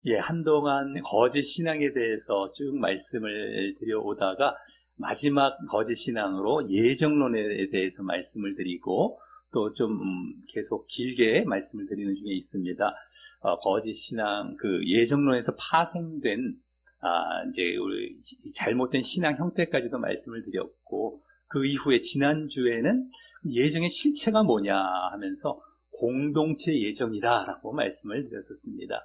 예, 한동안 거짓 신앙에 대해서 쭉 말씀을 드려오다가 마지막 거짓 신앙으로 예정론에 대해서 말씀을 드리고 또 좀 계속 길게 말씀을 드리는 중에 있습니다. 거짓 신앙, 그 예정론에서 파생된 이제 우리 잘못된 신앙 형태까지도 말씀을 드렸고, 그 이후에 지난주에는 예정의 실체가 뭐냐 하면서 공동체 예정이다라고 말씀을 드렸었습니다.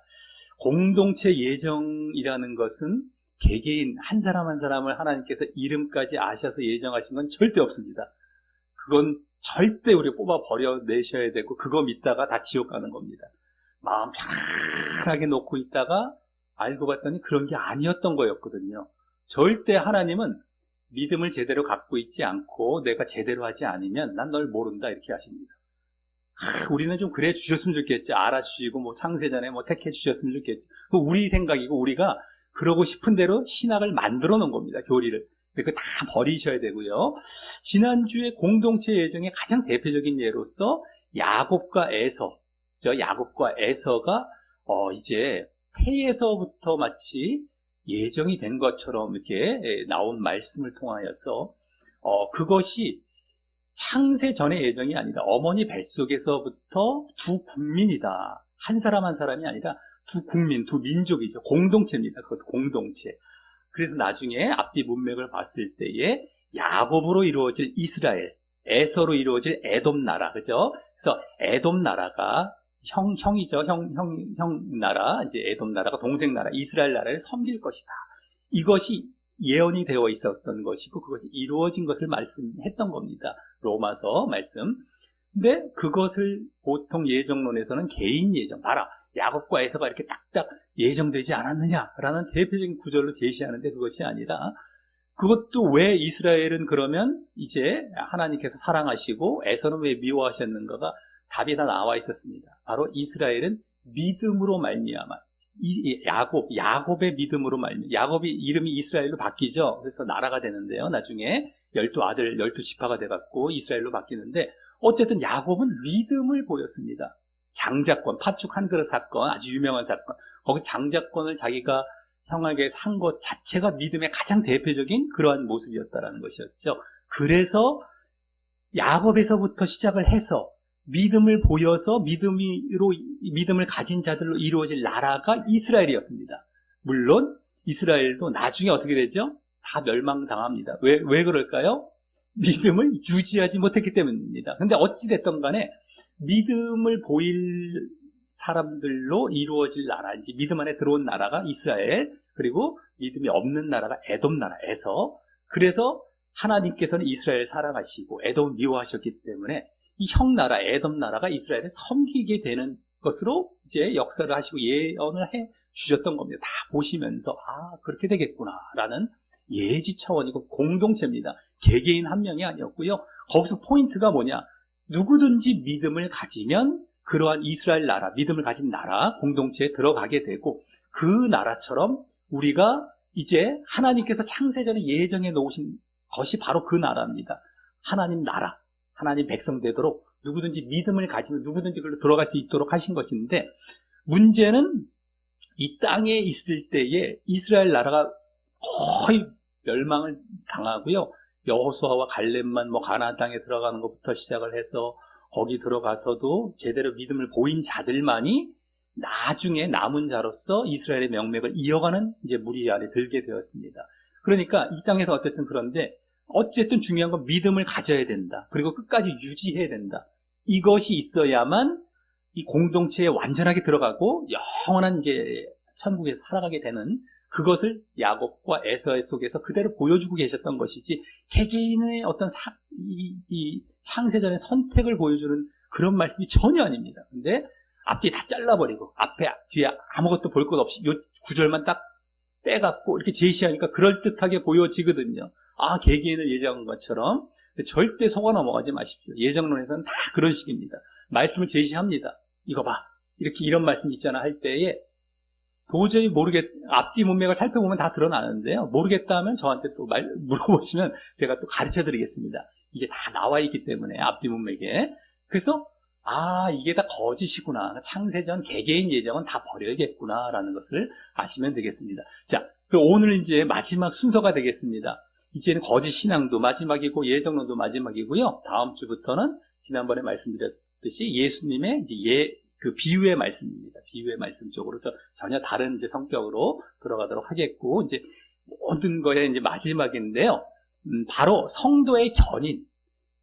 공동체 예정이라는 것은 개개인 한 사람 한 사람을 하나님께서 이름까지 아셔서 예정하신 건 절대 없습니다. 그건 절대 우리 뽑아 버려내셔야 되고, 그거 믿다가 다 지옥 가는 겁니다. 마음 편하게 놓고 있다가 알고 봤더니 그런 게 아니었던 거였거든요. 절대 하나님은 믿음을 제대로 갖고 있지 않고 내가 제대로 하지 않으면 난 널 모른다 이렇게 하십니다. 우리는 좀 그래 주셨으면 좋겠지. 알아주시고 뭐 창세전에 뭐 택해 주셨으면 좋겠지. 우리 생각이고 우리가 그러고 싶은 대로 신학을 만들어 놓은 겁니다. 교리를. 그거 다 버리셔야 되고요. 지난주에 공동체 예정의 가장 대표적인 예로서 야곱과 에서, 야곱과 에서가 이제 태에서부터 마치 예정이 된 것처럼 이렇게 나온 말씀을 통하여서 그것이 창세 전의 예정이 아니라 어머니 뱃속에서부터 두 국민이다. 한 사람 한 사람이 아니라 두 국민, 두 민족이죠. 공동체입니다. 그것도 공동체. 그래서 나중에 앞뒤 문맥을 봤을 때에 야곱으로 이루어질 이스라엘, 에서로 이루어질 에돔 나라, 그죠? 그래서 에돔 나라가 형이죠. 형 나라, 이제 에돔 나라가 동생 나라, 이스라엘 나라를 섬길 것이다. 이것이 예언이 되어 있었던 것이고, 그것이 이루어진 것을 말씀했던 겁니다. 로마서 말씀. 근데 그것을 보통 예정론에서는 개인 예정, 봐라, 야곱과 에서가 이렇게 딱딱 예정되지 않았느냐라는 대표적인 구절로 제시하는데, 그것이 아니라, 그것도 왜 이스라엘은 그러면 이제 하나님께서 사랑하시고 에서는 왜 미워하셨는가가 답이 다 나와 있었습니다. 바로 이스라엘은 믿음으로 말미암아, 야곱의 믿음으로 말미암아, 야곱이 이름이 이스라엘로 바뀌죠. 그래서 나라가 되는데요. 나중에 12아들, 12지파가 돼갖고 이스라엘로 바뀌는데, 어쨌든 야곱은 믿음을 보였습니다. 장자권, 팥죽 한 그릇 사건, 아주 유명한 사건. 거기서 장자권을 자기가 형에게 산 것 자체가 믿음의 가장 대표적인 그러한 모습이었다라는 것이었죠. 그래서 야곱에서부터 시작을 해서 믿음을 보여서 믿음을 가진 자들로 이루어질 나라가 이스라엘이었습니다. 물론 이스라엘도 나중에 어떻게 되죠? 다 멸망당합니다. 왜 그럴까요? 믿음을 유지하지 못했기 때문입니다. 근데 어찌됐든 간에 믿음을 보일 사람들로 이루어질 나라인지, 믿음 안에 들어온 나라가 이스라엘, 그리고 믿음이 없는 나라가 에돔 나라에서, 그래서 하나님께서는 이스라엘을 사랑하시고 에돔을 미워하셨기 때문에 이 형 나라, 에돔 나라가 이스라엘을 섬기게 되는 것으로 이제 역사를 하시고 예언을 해 주셨던 겁니다. 다 보시면서 그렇게 되겠구나라는 예지 차원이고 공동체입니다. 개개인 한 명이 아니었고요. 거기서 포인트가 뭐냐? 누구든지 믿음을 가지면 그러한 이스라엘 나라, 믿음을 가진 나라 공동체에 들어가게 되고, 그 나라처럼 우리가 이제 하나님께서 창세전에 예정해 놓으신 것이 바로 그 나라입니다. 하나님 나라, 하나님 백성 되도록 누구든지 믿음을 가지면 누구든지 그걸로 들어갈 수 있도록 하신 것인데, 문제는 이 땅에 있을 때에 이스라엘 나라가 거의 멸망을 당하고요. 여호수아와 갈렙만 가나안 땅에 들어가는 것부터 시작을 해서 거기 들어가서도 제대로 믿음을 보인 자들만이 나중에 남은 자로서 이스라엘의 명맥을 이어가는 이제 무리 아래 들게 되었습니다. 그러니까 이 땅에서 어쨌든 그런데, 어쨌든 중요한 건 믿음을 가져야 된다. 그리고 끝까지 유지해야 된다. 이것이 있어야만 이 공동체에 완전하게 들어가고 영원한 이제 천국에서 살아가게 되는, 그것을 야곱과 에서 속에서 그대로 보여주고 계셨던 것이지, 개개인의 어떤 이 창세전의 선택을 보여주는 그런 말씀이 전혀 아닙니다. 근데 앞뒤 다 잘라버리고 앞에 뒤에 아무것도 볼 것 없이 요 구절만 딱 빼갖고 이렇게 제시하니까 그럴듯하게 보여지거든요. 개개인을 예정한 것처럼. 절대 속아 넘어가지 마십시오. 예정론에서는 다 그런 식입니다. 말씀을 제시합니다. 이거 봐, 이렇게 이런 말씀 있잖아 할 때에 도저히 앞뒤 문맥을 살펴보면 다 드러나는데요. 모르겠다 하면 저한테 또 물어보시면 제가 또 가르쳐 드리겠습니다. 이게 다 나와 있기 때문에, 앞뒤 문맥에. 그래서 아, 이게 다 거짓이구나. 창세전 개개인 예정은 다 버려야겠구나라는 것을 아시면 되겠습니다. 자, 그럼 오늘 이제 마지막 순서가 되겠습니다. 이제는 거짓 신앙도 마지막이고 예정론도 마지막이고요. 다음 주부터는 지난번에 말씀드렸듯이 예수님의 이제 그 비유의 말씀입니다. 비유의 말씀 쪽으로 전혀 다른 이제 성격으로 들어가도록 하겠고, 이제 모든 거에 이제 마지막인데요. 바로 성도의 견인.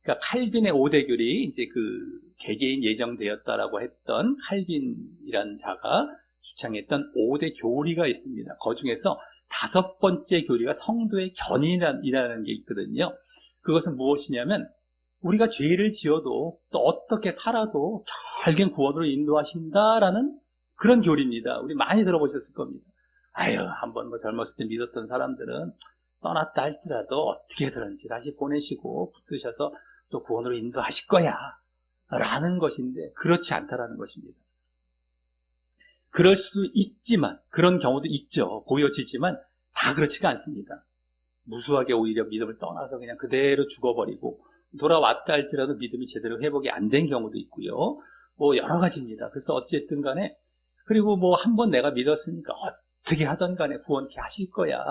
그러니까 칼빈의 5대교리, 이제 그 개개인 예정되었다라고 했던 칼빈이라는 자가 주창했던 5대 교리가 있습니다. 그 중에서 5번째 교리가 성도의 견인이라는 게 있거든요. 그것은 무엇이냐면, 우리가 죄를 지어도 또 어떻게 살아도 결국엔 구원으로 인도하신다라는 그런 교리입니다. 우리 많이 들어보셨을 겁니다. 아유, 한번 뭐 젊었을 때 믿었던 사람들은 떠났다 할지라도 어떻게든지 다시 보내시고 붙드셔서 또 구원으로 인도하실 거야 라는 것인데, 그렇지 않다라는 것입니다. 그럴 수도 있지만, 그런 경우도 있죠. 보여지지만 다 그렇지가 않습니다. 무수하게 오히려 믿음을 떠나서 그냥 그대로 죽어버리고 돌아왔다 할지라도 믿음이 제대로 회복이 안 된 경우도 있고요. 뭐 여러 가지입니다. 그래서 어쨌든 간에, 그리고 뭐 한번 내가 믿었으니까 어떻게 하든 간에 구원케 하실 거야.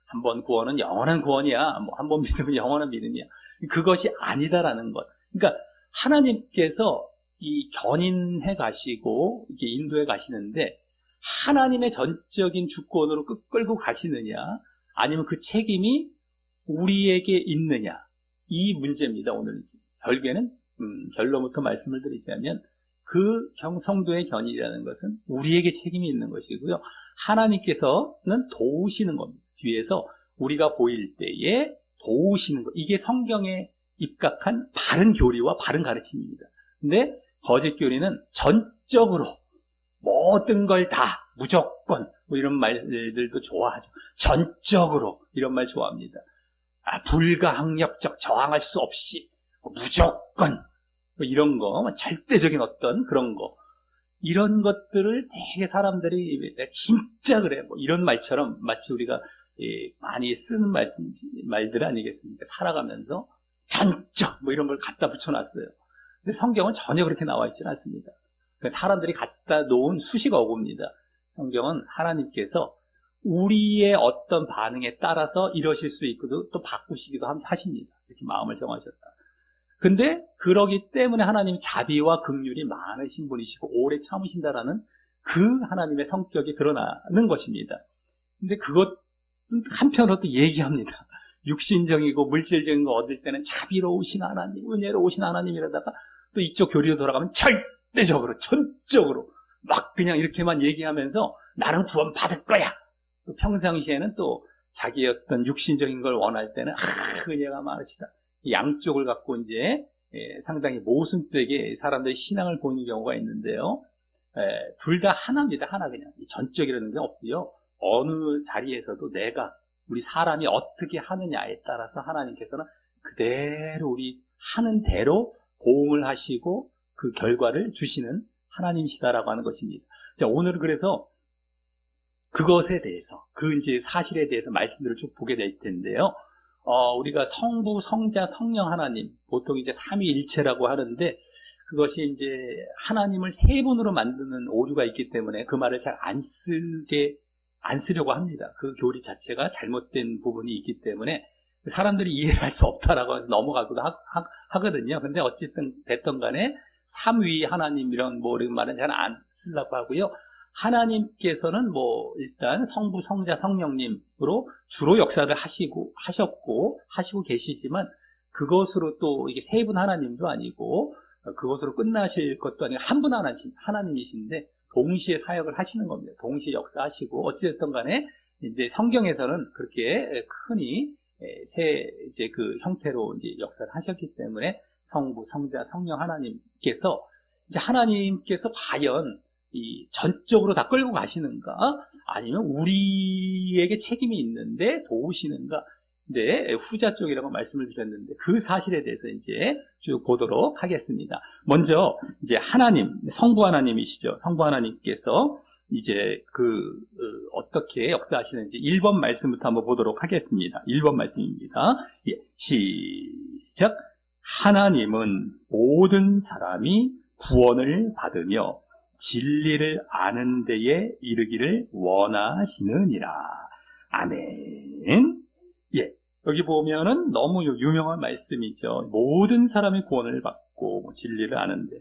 한번 구원은 영원한 구원이야. 뭐 한번 믿으면 영원한 믿음이야. 그것이 아니다라는 것. 그러니까 하나님께서 이 견인해 가시고 이렇게 인도해 가시는데, 하나님의 전적인 주권으로 끌고 가시느냐, 아니면 그 책임이 우리에게 있느냐, 이 문제입니다. 오늘 결국에는 결론부터 말씀을 드리자면, 그 성도의 견인이라는 것은 우리에게 책임이 있는 것이고요. 하나님께서는 도우시는 겁니다. 뒤에서 우리가 보일 때에 도우시는 것. 이게 성경에 입각한 바른 교리와 바른 가르침입니다. 근데 거짓 교리는 전적으로 모든 걸 다, 무조건, 뭐 이런 말들도 좋아하죠. 전적으로 이런 말 좋아합니다. 불가항력적, 저항할 수 없이 무조건, 뭐 이런 거, 절대적인 어떤 그런 거, 이런 것들을 되게 사람들이 진짜 그래, 뭐 이런 말처럼 마치 우리가 많이 쓰는 말들 아니겠습니까? 살아가면서 전적 뭐 이런 걸 갖다 붙여놨어요. 근데 성경은 전혀 그렇게 나와 있지는 않습니다. 사람들이 갖다 놓은 수식어고입니다. 성경은 하나님께서 우리의 어떤 반응에 따라서 이러실 수 있고도 또 바꾸시기도 하십니다. 이렇게 마음을 정하셨다. 근데 그러기 때문에 하나님이 자비와 긍휼이 많으신 분이시고 오래 참으신다라는 그 하나님의 성격이 드러나는 것입니다. 근데 그것 한편으로 또 얘기합니다. 육신적이고 물질적인 거 얻을 때는 자비로우신 하나님, 은혜로우신 하나님이라다가 또 이쪽 교리로 돌아가면 절대적으로, 전적으로 막 그냥 이렇게만 얘기하면서 나는 구원 받을 거야. 또 평상시에는 또 자기 어떤 육신적인 걸 원할 때는 은혜가 많으시다. 양쪽을 갖고 이제 상당히 모순되게 사람들이 신앙을 보이는 경우가 있는데요. 둘 다 하나입니다. 하나 그냥. 전적이라는 게 없고요. 어느 자리에서도 내가, 우리 사람이 어떻게 하느냐에 따라서 하나님께서는 그대로 우리 하는 대로 보응을 하시고 그 결과를 주시는 하나님이시다라고 하는 것입니다. 자, 오늘은 그래서 그것에 대해서, 그 이제 사실에 대해서 말씀들을 쭉 보게 될 텐데요. 우리가 성부, 성자, 성령 하나님, 보통 이제 삼위일체라고 하는데, 그것이 이제 하나님을 세 분으로 만드는 오류가 있기 때문에 그 말을 잘 안 쓰려고 합니다. 그 교리 자체가 잘못된 부분이 있기 때문에 사람들이 이해를 할 수 없다라고 해서 넘어가기도 하거든요. 근데 어쨌든 됐던 간에 삼위 하나님 이런 말은 잘 안 쓰려고 하고요. 하나님께서는 뭐 일단 성부, 성자, 성령님으로 주로 역사를 하시고 계시지만, 그것으로 또 이게 세 분 하나님도 아니고 그것으로 끝나실 것도 아니고 한 분 하나님이신데 동시에 사역을 하시는 겁니다. 동시에 역사하시고, 어찌됐든 간에 이제 성경에서는 그렇게 흔히 이제 그 형태로 이제 역사를 하셨기 때문에 성부, 성자, 성령 하나님께서 과연 이 전적으로 다 끌고 가시는가, 아니면 우리에게 책임이 있는데 도우시는가. 네, 후자 쪽이라고 말씀을 드렸는데 그 사실에 대해서 이제 쭉 보도록 하겠습니다. 먼저 이제 하나님, 성부 하나님이시죠. 성부 하나님께서 이제 어떻게 역사하시는지 1번 말씀부터 한번 보도록 하겠습니다. 1번 말씀입니다. 예, 시작. 하나님은 모든 사람이 구원을 받으며 진리를 아는 데에 이르기를 원하시느니라. 아멘. 예. 여기 보면은 너무 유명한 말씀이죠. 모든 사람이 구원을 받고 진리를 아는데,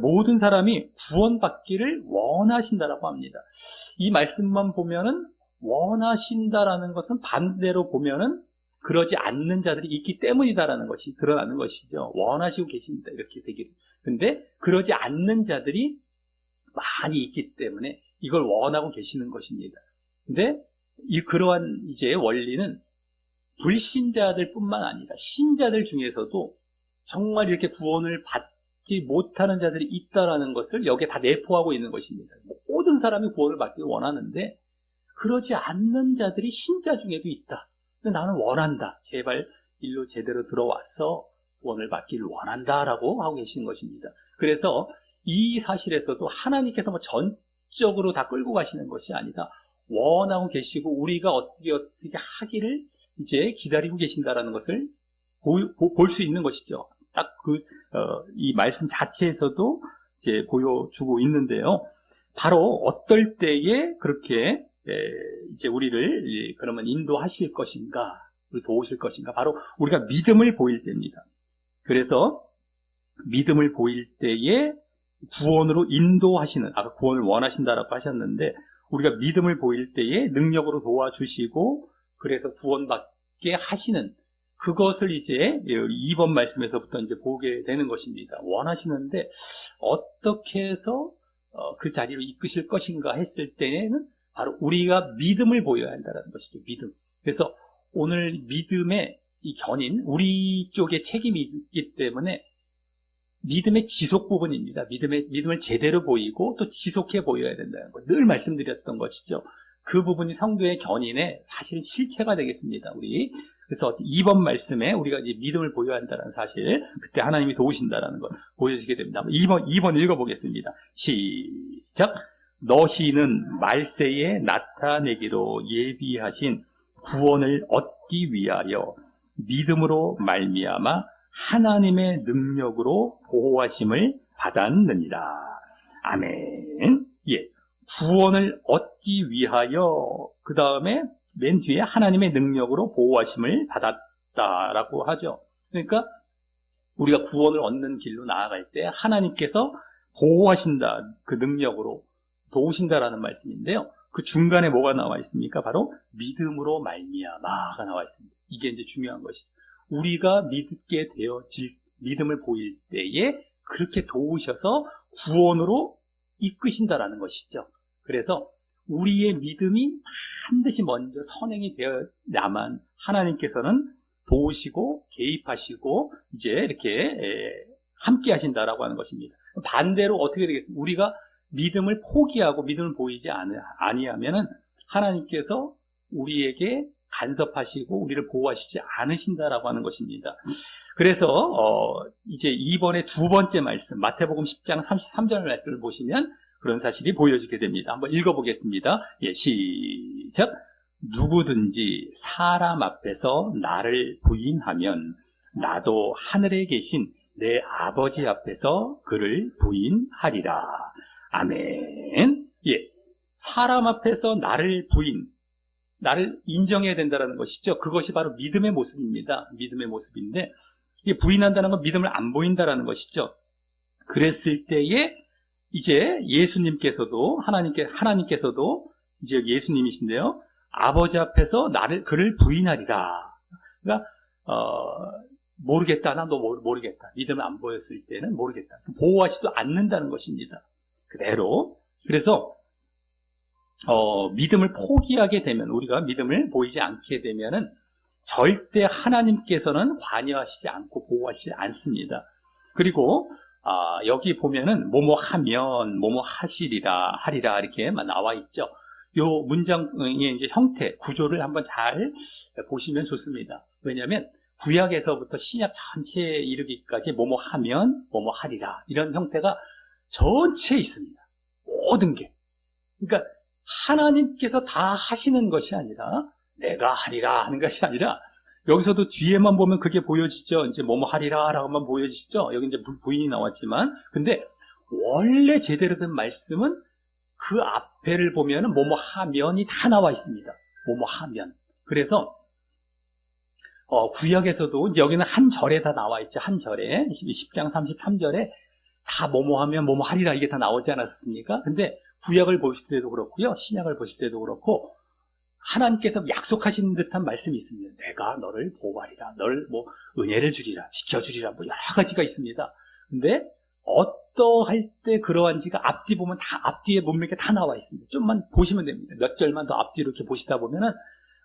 모든 사람이 구원받기를 원하신다라고 합니다. 이 말씀만 보면은 원하신다라는 것은 반대로 보면은 그러지 않는 자들이 있기 때문이다라는 것이 드러나는 것이죠. 원하시고 계십니다. 이렇게 되기를. 근데 그러지 않는 자들이 많이 있기 때문에 이걸 원하고 계시는 것입니다. 근데 그러한 이제 원리는 불신자들 뿐만 아니라 신자들 중에서도 정말 이렇게 구원을 받지 못하는 자들이 있다라는 것을 여기에 다 내포하고 있는 것입니다. 모든 사람이 구원을 받기를 원하는데 그러지 않는 자들이 신자 중에도 있다. 근데 나는 원한다. 제발 일로 제대로 들어와서 구원을 받기를 원한다라고 하고 계시는 것입니다. 그래서 이 사실에서도 하나님께서 전적으로 다 끌고 가시는 것이 아니라 원하고 계시고 우리가 어떻게 하기를 이제 기다리고 계신다라는 것을 볼 수 있는 것이죠. 딱 이 말씀 자체에서도 이제 보여주고 있는데요. 바로 어떨 때에 그렇게 이제 우리를 그러면 인도하실 것인가, 우리 도우실 것인가, 바로 우리가 믿음을 보일 때입니다. 그래서 믿음을 보일 때에 구원으로 인도하시는, 아까 구원을 원하신다라고 하셨는데 우리가 믿음을 보일 때에 능력으로 도와주시고 그래서 구원받게 하시는 그것을 이제 2번 말씀에서부터 이제 보게 되는 것입니다. 원하시는데 어떻게 해서 그 자리로 이끄실 것인가 했을 때에는 바로 우리가 믿음을 보여야 한다는 것이죠. 믿음. 그래서 오늘 믿음의 이 견인, 우리 쪽에 책임이 있기 때문에 믿음의 지속 부분입니다. 믿음을 제대로 보이고 또 지속해 보여야 된다는 것. 늘 말씀드렸던 것이죠. 그 부분이 성도의 견인의 사실 실체가 되겠습니다. 그래서 2번 말씀에 우리가 이제 믿음을 보여야 한다는 사실, 그때 하나님이 도우신다라는 걸 보여지게 됩니다. 2번 읽어보겠습니다. 시작. 너희는 말세에 나타내기로 예비하신 구원을 얻기 위하여 믿음으로 말미암아 하나님의 능력으로 보호하심을 받았느니라. 아멘. 예. 구원을 얻기 위하여, 그 다음에 맨 뒤에 하나님의 능력으로 보호하심을 받았다라고 하죠. 그러니까 우리가 구원을 얻는 길로 나아갈 때 하나님께서 보호하신다, 그 능력으로 도우신다라는 말씀인데요. 그 중간에 뭐가 나와 있습니까? 바로 믿음으로 말미암아가 나와 있습니다. 이게 이제 중요한 것이죠. 우리가 믿게 되어질 믿음을 보일 때에 그렇게 도우셔서 구원으로 이끄신다라는 것이죠. 그래서 우리의 믿음이 반드시 먼저 선행이 되어야만 하나님께서는 도우시고 개입하시고 이제 이렇게 함께 하신다라고 하는 것입니다. 반대로 어떻게 되겠습니까? 우리가 믿음을 포기하고 믿음을 보이지 아니하면은 하나님께서 우리에게 간섭하시고 우리를 보호하시지 않으신다라고 하는 것입니다. 그래서 이제 이번에 두 번째 말씀, 마태복음 10장 33절 말씀을 보시면 그런 사실이 보여지게 됩니다. 한번 읽어보겠습니다. 예, 시작. 누구든지 사람 앞에서 나를 부인하면 나도 하늘에 계신 내 아버지 앞에서 그를 부인하리라. 아멘. 예, 사람 앞에서 나를 인정해야 된다는 것이죠. 그것이 바로 믿음의 모습입니다. 믿음의 모습인데, 이게 부인한다는 건 믿음을 안 보인다는 것이죠. 그랬을 때에 이제 예수님께서도 하나님께서도 이제 예수님이신데요. 아버지 앞에서 그를 부인하리라. 그러니까 모르겠다. 나 너 모르겠다. 믿음을 안 보였을 때는 모르겠다. 보호하지도 않는다는 것입니다. 그대로. 그래서 믿음을 포기하게 되면, 우리가 믿음을 보이지 않게 되면은 절대 하나님께서는 관여하시지 않고 보호하시지 않습니다. 그리고 여기 보면은 뭐뭐 하면 뭐뭐 하리라 이렇게만 나와 있죠. 요 문장의 이제 형태, 구조를 한번 잘 보시면 좋습니다. 왜냐하면 구약에서부터 신약 전체에 이르기까지 뭐뭐 하면 뭐뭐 하리라 이런 형태가 전체에 있습니다. 모든 게. 그러니까 하나님께서 다 하시는 것이 아니라 내가 하리라 하는 것이 아니라, 여기서도 뒤에만 보면 그게 보여지죠. 이제 뭐뭐 하리라 라고만 보여지죠. 여기 이제 부인이 나왔지만, 근데 원래 제대로 된 말씀은 그 앞에를 보면은 뭐뭐 하면이 다 나와 있습니다. 뭐뭐 하면. 그래서 구약에서도 여기는 한 절에 다 나와 있죠. 한 절에 10장 33절에 다 뭐뭐 하면 뭐뭐 하리라 이게 다 나오지 않았습니까? 근데 구약을 보실 때도 그렇고요. 신약을 보실 때도 그렇고 하나님께서 약속하신 듯한 말씀이 있습니다. 내가 너를 보호하리라. 너를 뭐 은혜를 주리라. 지켜주리라. 뭐 여러 가지가 있습니다. 근데 어떠할 때 그러한지가 앞뒤 보면 다 앞뒤에 문맥에 다 나와 있습니다. 좀만 보시면 됩니다. 몇 절만 더 앞뒤로 이렇게 보시다 보면은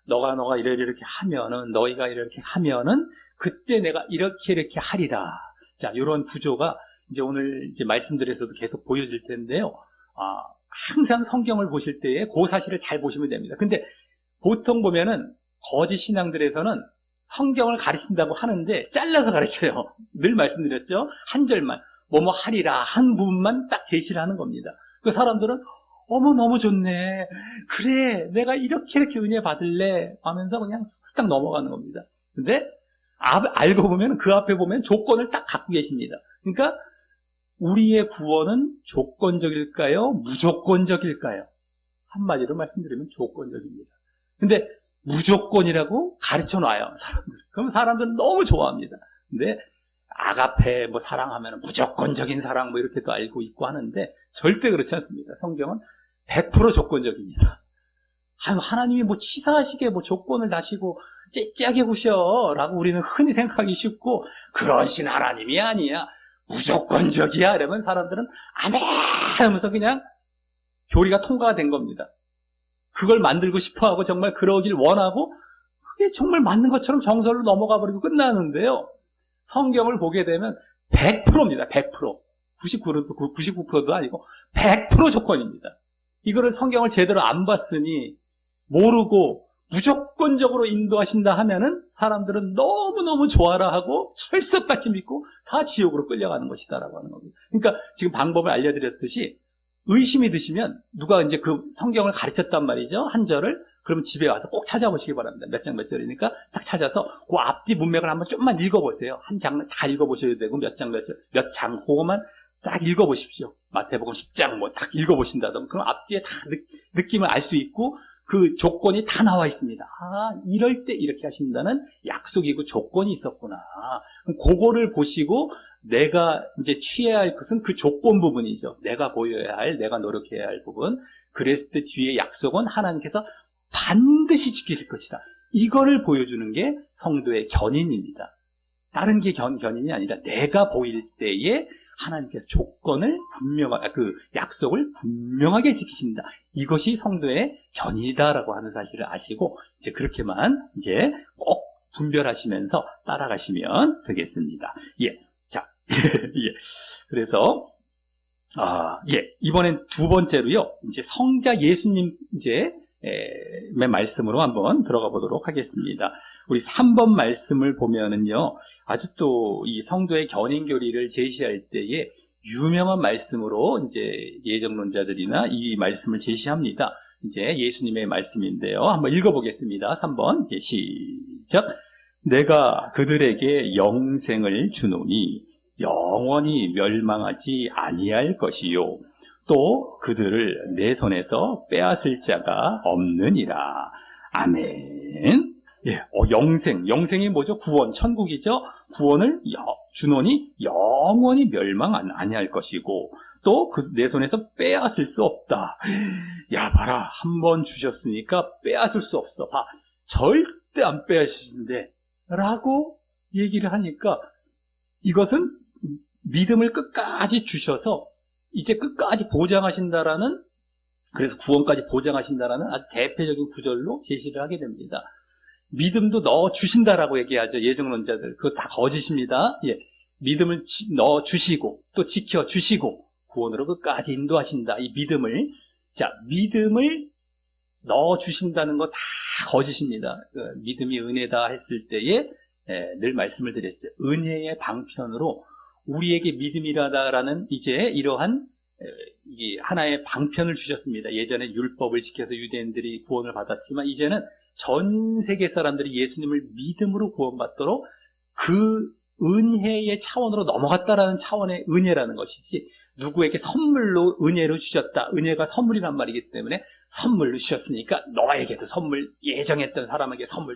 너가 이렇게 하면은 너희가 이렇게 하면은 그때 내가 이렇게 하리라. 자, 이런 구조가 이제 오늘 이제 말씀드려서도 계속 보여질 텐데요. 항상 성경을 보실 때에 그 사실을 잘 보시면 됩니다. 근데 보통 보면은 거짓 신앙들에서는 성경을 가르친다고 하는데 잘라서 가르쳐요. 늘 말씀드렸죠. 한 절만 뭐뭐 하리라 한 부분만 딱 제시를 하는 겁니다. 그 사람들은 어머 너무 좋네. 그래 내가 이렇게 은혜 받을래 하면서 그냥 딱 넘어가는 겁니다. 근데 알고 보면 그 앞에 보면 조건을 딱 갖고 계십니다. 그러니까 우리의 구원은 조건적일까요? 무조건적일까요? 한마디로 말씀드리면 조건적입니다. 근데 무조건이라고 가르쳐 놔요, 사람들. 그럼 사람들은 너무 좋아합니다. 근데 아가페 뭐 사랑하면 무조건적인 사랑 뭐 이렇게도 알고 있고 하는데 절대 그렇지 않습니다. 성경은 100% 조건적입니다. 하나님이 뭐 치사하시게 뭐 조건을 다시고 째째하게 구셔라고 우리는 흔히 생각하기 쉽고 그러신 하나님이 아니야. 무조건적이야. 이러면 사람들은 아멘 하면서 그냥 교리가 통과가 된 겁니다. 그걸 만들고 싶어하고 정말 그러길 원하고 그게 정말 맞는 것처럼 정설로 넘어가 버리고 끝나는데요. 성경을 보게 되면 100%입니다. 100%. 99%도 아니고 100% 조건입니다. 이거를 성경을 제대로 안 봤으니 모르고 무조건적으로 인도하신다 하면은 사람들은 너무너무 좋아라 하고 철석같이 믿고 다 지옥으로 끌려가는 것이다라고 하는 겁니다. 그러니까 지금 방법을 알려드렸듯이 의심이 드시면 누가 이제 그 성경을 가르쳤단 말이죠. 한 절을 그러면 집에 와서 꼭 찾아보시기 바랍니다. 몇 장 몇 절이니까 딱 찾아서 그 앞뒤 문맥을 한번 좀만 읽어보세요. 한 장은 다 읽어보셔야 되고 몇 장 몇 장 그거만 딱 읽어보십시오. 마태복음 10장 뭐 딱 읽어보신다던가 그럼 앞뒤에 다 느낌을 알 수 있고 그 조건이 다 나와 있습니다. 이럴 때 이렇게 하신다는 약속이고 조건이 있었구나. 그럼 그거를 보시고 내가 이제 취해야 할 것은 그 조건 부분이죠. 내가 보여야 할, 내가 노력해야 할 부분. 그랬을 때 뒤에 약속은 하나님께서 반드시 지키실 것이다. 이거를 보여주는 게 성도의 견인입니다. 다른 게 견인이 아니라 내가 보일 때에 하나님께서 조건을 그 약속을 분명하게 지키신다. 이것이 성도의 견인이다라고 하는 사실을 아시고 이제 그렇게만 이제 꼭 분별하시면서 따라가시면 되겠습니다. 예. 자, 예. 그래서 이번엔 두 번째로요. 이제 성자 예수님 말씀으로 한번 들어가 보도록 하겠습니다. 우리 3번 말씀을 보면은요, 아주 또 이 성도의 견인 교리를 제시할 때에 유명한 말씀으로 이제 예정론자들이나 이 말씀을 제시합니다. 이제 예수님의 말씀인데요. 한번 읽어보겠습니다. 3번. 시작. 내가 그들에게 영생을 주노니 영원히 멸망하지 아니할 것이요. 또 그들을 내 손에서 빼앗을 자가 없느니라. 아멘. 예, 영생이 뭐죠? 구원, 천국이죠? 구원을 주노니 영원히 멸망 아니할 것이고, 또 내 손에서 빼앗을 수 없다. 야, 봐라. 한 번 주셨으니까 빼앗을 수 없어. 봐. 절대 안 빼앗으신데. 라고 얘기를 하니까 이것은 믿음을 끝까지 주셔서 이제 끝까지 보장하신다라는, 그래서 구원까지 보장하신다라는 아주 대표적인 구절로 제시를 하게 됩니다. 믿음도 넣어주신다라고 얘기하죠. 예정론자들. 그거 다 거짓입니다. 예. 믿음을 넣어주시고, 또 지켜주시고, 구원으로 끝까지 인도하신다. 이 믿음을 넣어주신다는 거 다 거짓입니다. 믿음이 은혜다 했을 때에, 늘 말씀을 드렸죠. 은혜의 방편으로 우리에게 믿음이라다라는 이제 이러한 하나의 방편을 주셨습니다. 예전에 율법을 지켜서 유대인들이 구원을 받았지만 이제는 전 세계 사람들이 예수님을 믿음으로 구원받도록 그 은혜의 차원으로 넘어갔다라는 차원의 은혜라는 것이지 누구에게 선물로 은혜로 주셨다. 은혜가 선물이란 말이기 때문에 선물로 주셨으니까 너에게도 선물, 예정했던 사람에게 선물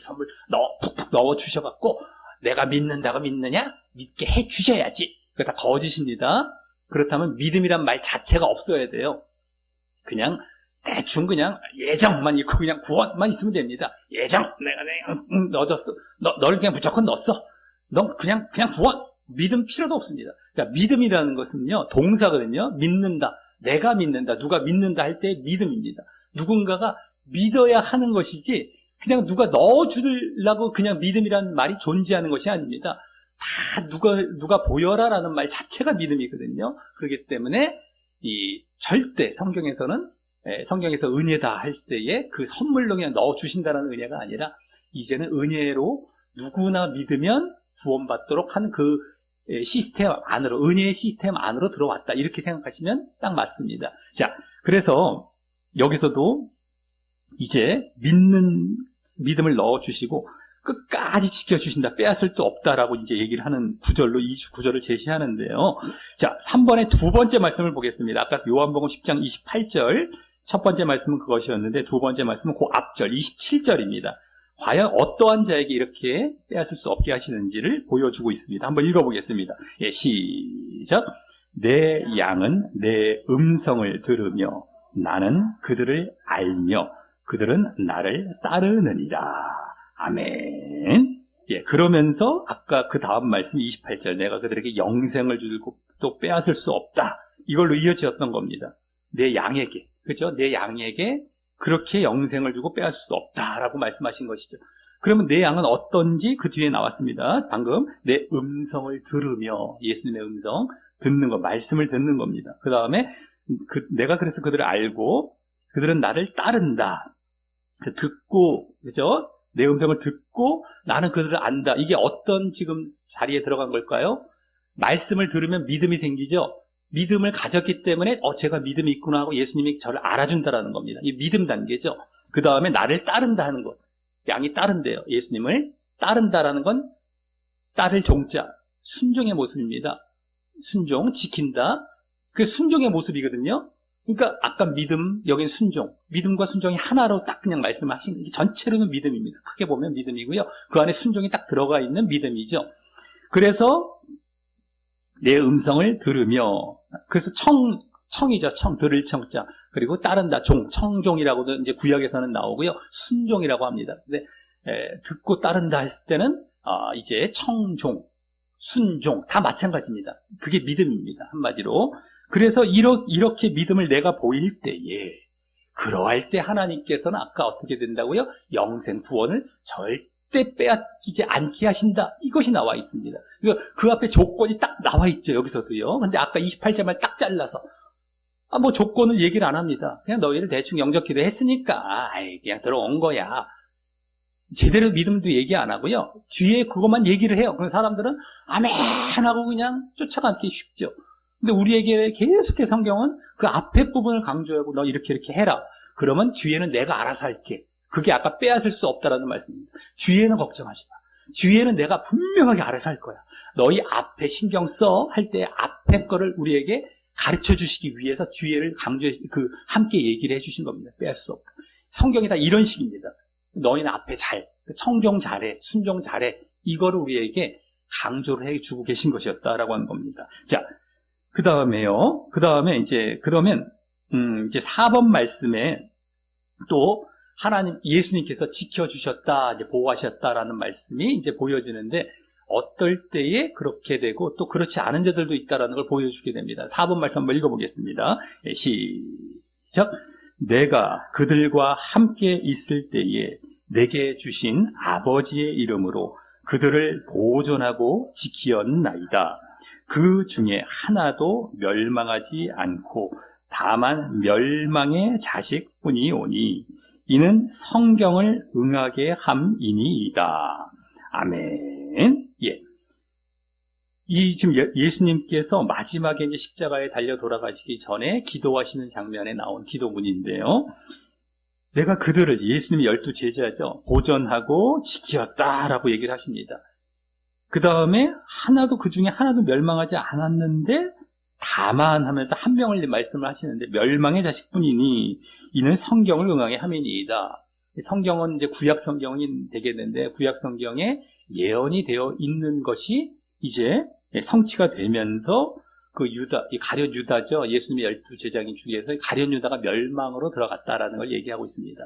푹푹 넣어 주셔갖고 내가 믿는다고 믿느냐? 믿게 해 주셔야지. 그거 다 거짓입니다. 그렇다면 믿음이란 말 자체가 없어야 돼요. 그냥 대충 그냥 예정만 있고 그냥 구원만 있으면 됩니다. 예정, 내가 넣어줬어. 너를 그냥 무조건 넣었어. 넌 그냥 구원. 믿음 필요도 없습니다. 그러니까 믿음이라는 것은요, 동사거든요. 믿는다. 내가 믿는다. 누가 믿는다 할 때 믿음입니다. 누군가가 믿어야 하는 것이지, 그냥 누가 넣어주려고 그냥 믿음이라는 말이 존재하는 것이 아닙니다. 다 누가 보여라라는 말 자체가 믿음이거든요. 그렇기 때문에 절대 성경에서 은혜다 할 때에 그 선물로 그냥 넣어주신다는 은혜가 아니라 이제는 은혜로 누구나 믿으면 구원받도록 하는 그 시스템 안으로, 은혜의 시스템 안으로 들어왔다. 이렇게 생각하시면 딱 맞습니다. 자, 그래서 여기서도 이제 믿음을 넣어주시고 끝까지 지켜주신다. 빼앗을 수 없다라고 이제 얘기를 하는 구절로 이 구절을 제시하는데요. 자, 3번의 두 번째 말씀을 보겠습니다. 아까 요한복음 10장 28절 첫 번째 말씀은 그것이었는데 두 번째 말씀은 그 앞절 27절입니다. 과연 어떠한 자에게 이렇게 빼앗을 수 없게 하시는지를 보여주고 있습니다. 한번 읽어보겠습니다. 예, 시작. 내 양은 내 음성을 들으며 나는 그들을 알며 그들은 나를 따르느니라. 아멘. 예, 그러면서 아까 그 다음 말씀 28절 내가 그들에게 영생을 주고 또 빼앗을 수 없다. 이걸로 이어졌던 겁니다. 내 양에게, 그죠? 내 양에게 그렇게 영생을 주고 빼앗을 수 없다라고 말씀하신 것이죠. 그러면 내 양은 어떤지 그 뒤에 나왔습니다. 방금 내 음성을 들으며 예수님의 음성 듣는 것, 말씀을 듣는 겁니다. 그 다음에 내가 그래서 그들을 알고 그들은 나를 따른다. 듣고, 그죠? 내 음성을 듣고 나는 그들을 안다. 이게 어떤 지금 자리에 들어간 걸까요? 말씀을 들으면 믿음이 생기죠. 믿음을 가졌기 때문에 제가 믿음이 있구나 하고 예수님이 저를 알아준다라는 겁니다. 이 믿음 단계죠. 그 다음에 나를 따른다 하는 것. 양이 따른대요. 예수님을 따른다라는 건 따를 종자, 순종의 모습입니다. 순종, 지킨다. 그게 순종의 모습이거든요. 그러니까 아까 믿음, 여긴 순종. 믿음과 순종이 하나로 딱 그냥 말씀하신 게 전체로는 믿음입니다. 크게 보면 믿음이고요. 그 안에 순종이 딱 들어가 있는 믿음이죠. 그래서 내 음성을 들으며, 그래서 청이죠. 들을 청자. 그리고 따른다. 청종이라고도 이제 구약에서는 나오고요. 순종이라고 합니다. 근데 듣고 따른다 했을 때는 이제 청종, 순종 다 마찬가지입니다. 그게 믿음입니다. 한마디로. 그래서 이렇게 믿음을 내가 보일 때에, 그러할 때 하나님께서는 아까 어떻게 된다고요? 영생 구원을 절대 빼앗기지 않게 하신다. 이것이 나와 있습니다. 그 앞에 조건이 딱 나와 있죠. 여기서도요. 근데 아까 28절만 딱 잘라서 뭐 조건을 얘기를 안 합니다. 그냥 너희를 대충 영접기도 했으니까 그냥 들어온 거야. 제대로 믿음도 얘기 안 하고요. 뒤에 그것만 얘기를 해요. 그런 사람들은 아멘 하고 그냥 쫓아가기 쉽죠. 근데 우리에게 계속해서 성경은 그 앞에 부분을 강조하고 너 이렇게 해라. 그러면 뒤에는 내가 알아서 할게. 그게 아까 빼앗을 수 없다라는 말씀입니다. 뒤에는 걱정하지 마. 뒤에는 내가 분명하게 알아서 할 거야. 너희 앞에 신경 써 할 때 앞에 거를 우리에게 가르쳐 주시기 위해서 뒤에를 함께 얘기를 해 주신 겁니다. 빼앗을 수 없다. 성경이 다 이런 식입니다. 너희는 앞에 청종 잘해, 순종 잘해. 이거를 우리에게 강조를 해 주고 계신 것이었다라고 하는 겁니다. 자, 그 다음에 이제, 그러면, 이제 4번 말씀에 또 하나님, 예수님께서 지켜주셨다, 이제 보호하셨다라는 말씀이 이제 보여지는데, 어떨 때에 그렇게 되고 또 그렇지 않은 자들도 있다라는 걸 보여주게 됩니다. 4번 말씀 한번 읽어보겠습니다. 시작. 내가 그들과 함께 있을 때에 내게 주신 아버지의 이름으로 그들을 보존하고 지키었나이다. 그 중에 하나도 멸망하지 않고 다만 멸망의 자식뿐이오니 이는 성경을 응하게 함이니이다. 아멘. 예. 지금 예수님께서 마지막에 이제 십자가에 달려 돌아가시기 전에 기도하시는 장면에 나온 기도문인데요. 내가 그들을, 예수님이 12 제자죠, 보존하고 지키었다라고 얘기를 하십니다. 그 다음에 그 중에 하나도 멸망하지 않았는데 다만 하면서 한 명을 말씀을 하시는데, 멸망의 자식뿐이니 이는 성경을 응하게 함이니이다. 성경은 이제 구약 성경이 되겠는데, 구약 성경에 예언이 되어 있는 것이 이제 성취가 되면서 그 유다, 이 가룟 유다죠. 예수님의 12제자인 중에서 가룟 유다가 멸망으로 들어갔다라는 걸 얘기하고 있습니다.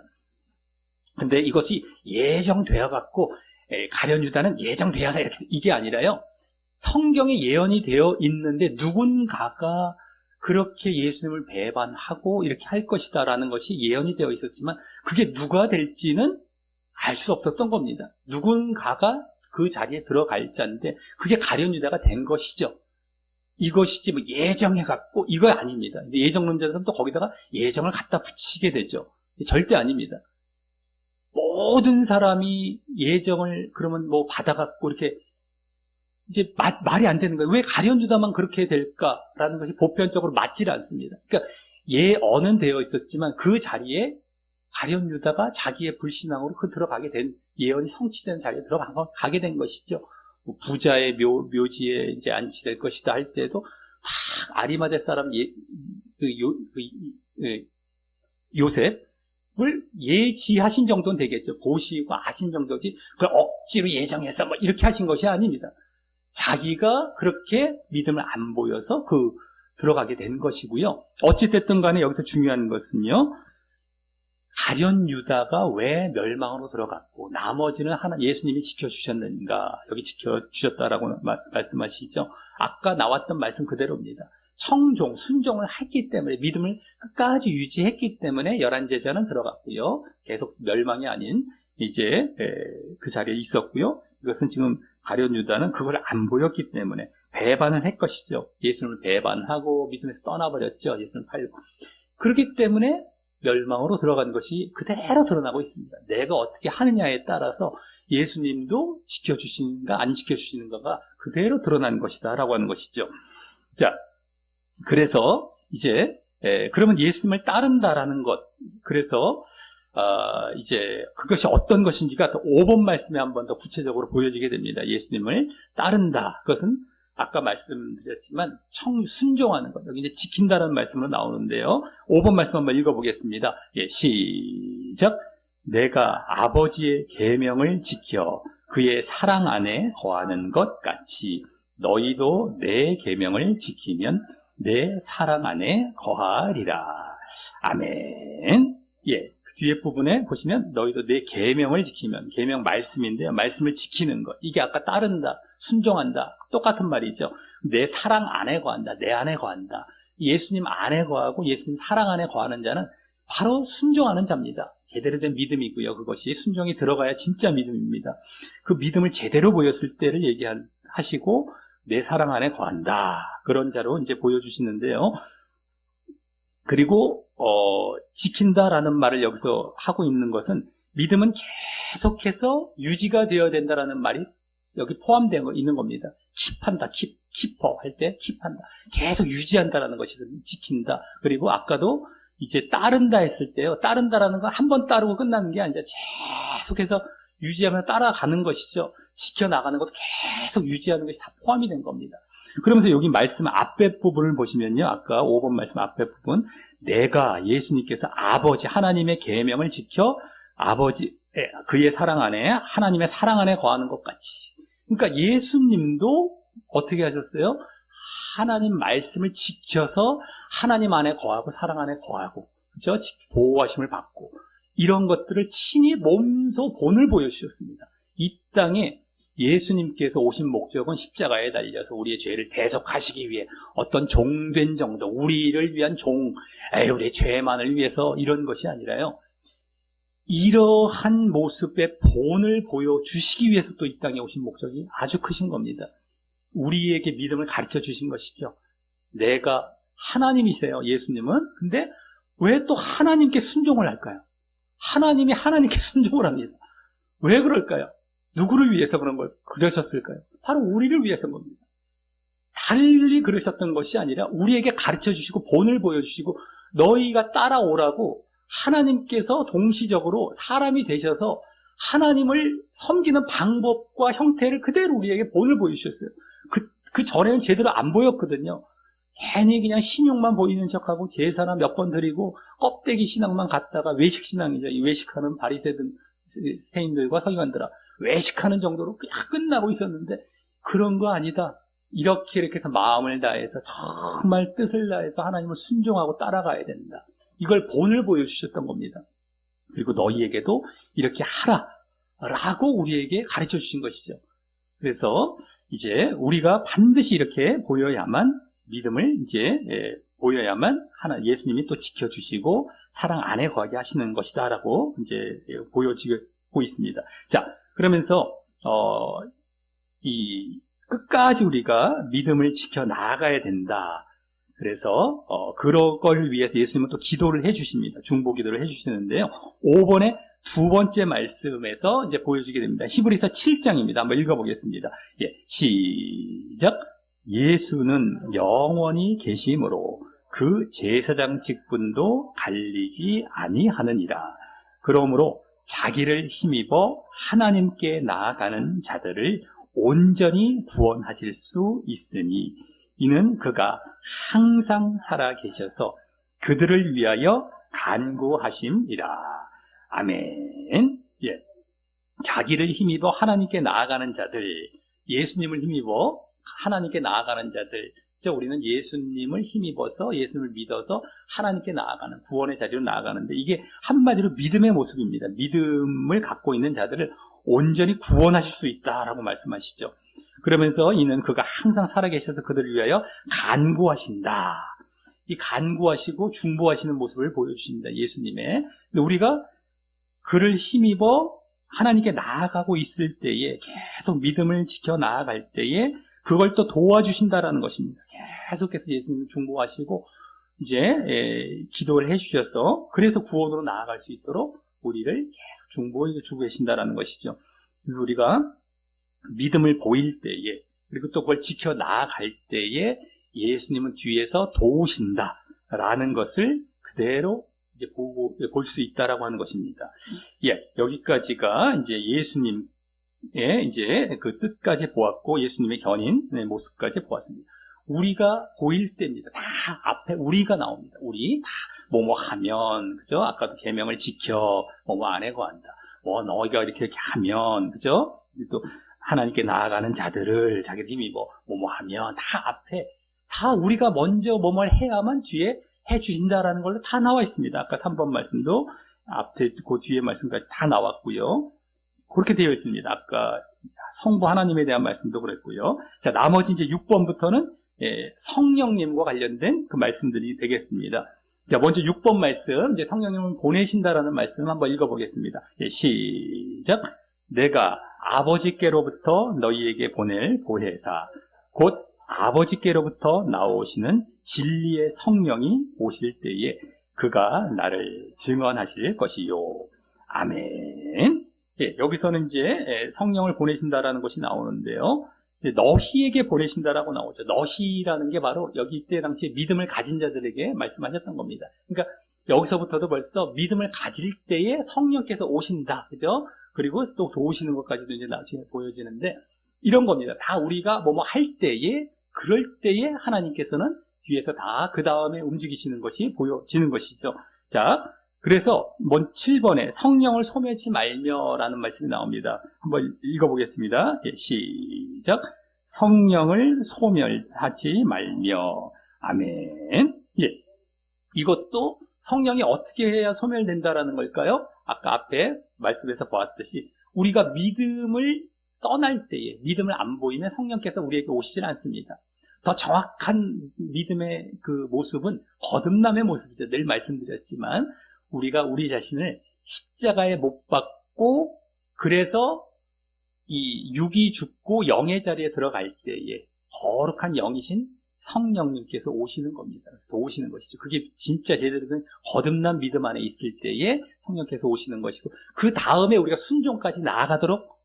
근데 이것이 예정되어 갖고, 가룟 유다는 예정되어서 이게 아니라요. 성경에 예언이 되어 있는데 누군가가 그렇게 예수님을 배반하고 이렇게 할 것이다라는 것이 예언이 되어 있었지만, 그게 누가 될지는 알 수 없었던 겁니다. 누군가가 그 자리에 들어갈 자인데 그게 가룟 유다가 된 것이죠. 이것이지 뭐 예정해갖고 이거 아닙니다. 예정론자들은 또 거기다가 예정을 갖다 붙이게 되죠. 절대 아닙니다. 모든 사람이 예정을 그러면 뭐 받아갖고 이렇게 이제 말이 안 되는 거예요. 왜 가룟 유다만 그렇게 될까라는 것이 보편적으로 맞지를 않습니다. 그러니까 예언은 되어 있었지만 그 자리에 가룟 유다가 자기의 불신앙으로 들어가게 된, 예언이 성취된 자리에 들어가게 된 것이죠. 부자의 묘지에 이제 안치될 것이다 할 때도 다 아리마대 사람 요셉을 예지하신 정도는 되겠죠. 보시고 아신 정도지 그걸 억지로 예정해서 뭐 이렇게 하신 것이 아닙니다. 자기가 그렇게 믿음을 안 보여서 들어가게 된 것이고요. 어찌됐든 간에 여기서 중요한 것은요, 가룟 유다가 왜 멸망으로 들어갔고 나머지는 예수님이 지켜주셨는가, 여기 지켜주셨다라고 말씀하시죠. 아까 나왔던 말씀 그대로입니다. 청종, 순종을 했기 때문에, 믿음을 끝까지 유지했기 때문에 11제자는 들어갔고요. 계속 멸망이 아닌 이제 그 자리에 있었고요. 이것은 지금 가룟 유다는 그걸 안 보였기 때문에 배반을 할 것이죠. 예수님을 배반하고 믿음에서 떠나버렸죠. 예수님을 팔고. 그렇기 때문에 멸망으로 들어간 것이 그대로 드러나고 있습니다. 내가 어떻게 하느냐에 따라서 예수님도 지켜주시는가 안 지켜주시는가가 그대로 드러난 것이다 라고 하는 것이죠. 자, 그래서 이제 그러면 예수님을 따른다라는 것, 그래서 이제 그것이 어떤 것인지가 또 5번 말씀에 한 번 더 구체적으로 보여지게 됩니다. 예수님을 따른다, 그것은 아까 말씀드렸지만 순종하는 것, 여기 이제 지킨다라는 말씀으로 나오는데요. 5번 말씀 한번 읽어보겠습니다. 예, 시작. 내가 아버지의 계명을 지켜 그의 사랑 안에 거하는 것 같이 너희도 내 계명을 지키면 내 사랑 안에 거하리라. 아멘. 예. 뒤에 부분에 보시면 너희도 내 계명을 지키면, 계명 말씀인데요. 말씀을 지키는 것. 이게 아까 따른다, 순종한다. 똑같은 말이죠. 내 사랑 안에 거한다. 내 안에 거한다. 예수님 안에 거하고 예수님 사랑 안에 거하는 자는 바로 순종하는 자입니다. 제대로 된 믿음이고요. 그것이 순종이 들어가야 진짜 믿음입니다. 그 믿음을 제대로 보였을 때를 얘기하시고 내 사랑 안에 거한다. 그런 자로 이제 보여주시는데요. 그리고 지킨다라는 말을 여기서 하고 있는 것은 믿음은 계속해서 유지가 되어야 된다라는 말이 여기 포함되어 있는 겁니다. 킵한다, 키퍼 할 때 킵한다. 계속 유지한다라는 것이거든요. 지킨다. 그리고 아까도 이제 따른다 했을 때요. 따른다라는 건 한 번 따르고 끝나는 게 아니라 계속해서 유지하면서 따라가는 것이죠. 지켜나가는 것도 계속 유지하는 것이 다 포함이 된 겁니다. 그러면서 여기 말씀 앞에 부분을 보시면요. 아까 5번 말씀 앞에 부분, 내가 예수님께서 아버지 하나님의 계명을 지켜 아버지 그의 사랑 안에, 하나님의 사랑 안에 거하는 것 같이. 그러니까 예수님도 어떻게 하셨어요? 하나님 말씀을 지켜서 하나님 안에 거하고 사랑 안에 거하고, 그렇죠? 보호하심을 받고 이런 것들을 친히 몸소 본을 보여주셨습니다. 이 땅에 예수님께서 오신 목적은 십자가에 달려서 우리의 죄를 대속하시기 위해 어떤 종된 정도, 우리를 위한 우리의 죄만을 위해서 이런 것이 아니라요. 이러한 모습의 본을 보여주시기 위해서 또 이 땅에 오신 목적이 아주 크신 겁니다. 우리에게 믿음을 가르쳐 주신 것이죠. 내가 하나님이세요, 예수님은. 근데 왜 또 하나님께 순종을 할까요? 하나님이 하나님께 순종을 합니다. 왜 그럴까요? 누구를 위해서 그러셨을까요? 바로 우리를 위해서인 겁니다. 달리 그러셨던 것이 아니라 우리에게 가르쳐 주시고 본을 보여주시고 너희가 따라오라고 하나님께서 동시적으로 사람이 되셔서 하나님을 섬기는 방법과 형태를 그대로 우리에게 본을 보여주셨어요. 그 전에는 제대로 안 보였거든요. 괜히 그냥 신용만 보이는 척하고 제사나 몇 번 드리고 껍데기 신앙만 갖다가 외식 신앙이죠. 이 외식하는 바리새인들과 서기관들아, 외식하는 정도로 그냥 끝나고 있었는데 그런 거 아니다. 이렇게 해서 마음을 다해서 정말 뜻을 다해서 하나님을 순종하고 따라가야 된다. 이걸 본을 보여주셨던 겁니다. 그리고 너희에게도 이렇게 하라 라고 우리에게 가르쳐 주신 것이죠. 그래서 이제 우리가 반드시 이렇게 보여야만 믿음을 이제 보여야만 예수님이 또 지켜주시고 사랑 안에 거하게 하시는 것이다라고 이제 보여지고 있습니다. 자, 그러면서 이 끝까지 우리가 믿음을 지켜 나아가야 된다. 그래서 그런 걸 위해서 예수님은 또 기도를 해주십니다. 중보 기도를 해주시는데요. 5번에 두 번째 말씀에서 이제 보여주게 됩니다. 히브리서 7장입니다. 한번 읽어보겠습니다. 예, 시작. 예수는 영원히 계심으로 그 제사장 직분도 갈리지 아니하느니라. 그러므로 자기를 힘입어 하나님께 나아가는 자들을 온전히 구원하실 수 있으니 이는 그가 항상 살아 계셔서 그들을 위하여 간구하심이라. 아멘. 예. 자기를 힘입어 하나님께 나아가는 자들, 예수님을 힘입어 하나님께 나아가는 자들, 우리는 예수님을 힘입어서 예수님을 믿어서 하나님께 나아가는 구원의 자리로 나아가는데 이게 한마디로 믿음의 모습입니다. 믿음을 갖고 있는 자들을 온전히 구원하실 수 있다라고 말씀하시죠. 그러면서 이는 그가 항상 살아계셔서 그들을 위하여 간구하신다. 이 간구하시고 중보하시는 모습을 보여주십니다. 예수님의. 근데 우리가 그를 힘입어 하나님께 나아가고 있을 때에 계속 믿음을 지켜 나아갈 때에 그걸 또 도와주신다라는 것입니다. 계속해서 예수님을 중보하시고 이제 기도를 해주셔서 그래서 구원으로 나아갈 수 있도록 우리를 계속 중보해 주고 계신다라는 것이죠. 그래서 우리가 믿음을 보일 때에 그리고 또 그걸 지켜 나아갈 때에 예수님은 뒤에서 도우신다라는 것을 그대로 이제 볼 수 있다라고 하는 것입니다. 예, 여기까지가 이제 예수님의 이제 그 뜻까지 보았고 예수님의 견인의 모습까지 보았습니다. 우리가 보일 때입니다. 다 앞에 우리가 나옵니다. 우리 다 뭐뭐 하면, 그죠? 아까도 계명을 지켜, 뭐뭐 안 해고 한다. 너희가 이렇게 하면, 그죠? 또 하나님께 나아가는 자들을 자기 힘이 뭐뭐 하면 다 앞에 다 우리가 먼저 뭐뭘 해야만 뒤에 해주신다라는 걸로 다 나와 있습니다. 아까 3번 말씀도 앞에 그 뒤에 말씀까지 다 나왔고요. 그렇게 되어 있습니다. 아까 성부 하나님에 대한 말씀도 그랬고요. 자, 나머지 이제 6번부터는 성령님과 관련된 그 말씀들이 되겠습니다. 자, 먼저 6번 말씀, 이제 성령님을 보내신다라는 말씀 한번 읽어보겠습니다. 예, 시작. 내가 아버지께로부터 너희에게 보낼 보혜사, 곧 아버지께로부터 나오시는 진리의 성령이 오실 때에 그가 나를 증언하실 것이요. 아멘. 예, 여기서는 이제 성령을 보내신다라는 것이 나오는데요. 너희에게 보내신다라고 나오죠. 너희라는 게 바로 여기 이때 당시에 믿음을 가진 자들에게 말씀하셨던 겁니다. 그러니까 여기서부터도 벌써 믿음을 가질 때에 성령께서 오신다. 그죠? 그리고 또 도우시는 것까지도 이제 나중에 보여지는데 이런 겁니다. 다 우리가 뭐뭐 할 때에 그럴 때에 하나님께서는 뒤에서 다 그 다음에 움직이시는 것이 보여지는 것이죠. 자, 그래서 7번에 성령을 소멸치 말며라는 말씀이 나옵니다. 한번 읽어보겠습니다. 예, 시작. 성령을 소멸하지 말며. 아멘. 예, 이것도 성령이 어떻게 해야 소멸된다라는 걸까요? 아까 앞에 말씀에서 보았듯이 우리가 믿음을 떠날 때에 믿음을 안 보이면 성령께서 우리에게 오시질 않습니다. 더 정확한 믿음의 그 모습은 거듭남의 모습이죠. 늘 말씀드렸지만 우리가 우리 자신을 십자가에 못 박고 그래서 이 육이 죽고 영의 자리에 들어갈 때에 거룩한 영이신 성령님께서 오시는 겁니다. 그래서 오시는 것이죠. 그게 진짜 제대로 된 거듭난 믿음 안에 있을 때에 성령께서 오시는 것이고 그 다음에 우리가 순종까지 나아가도록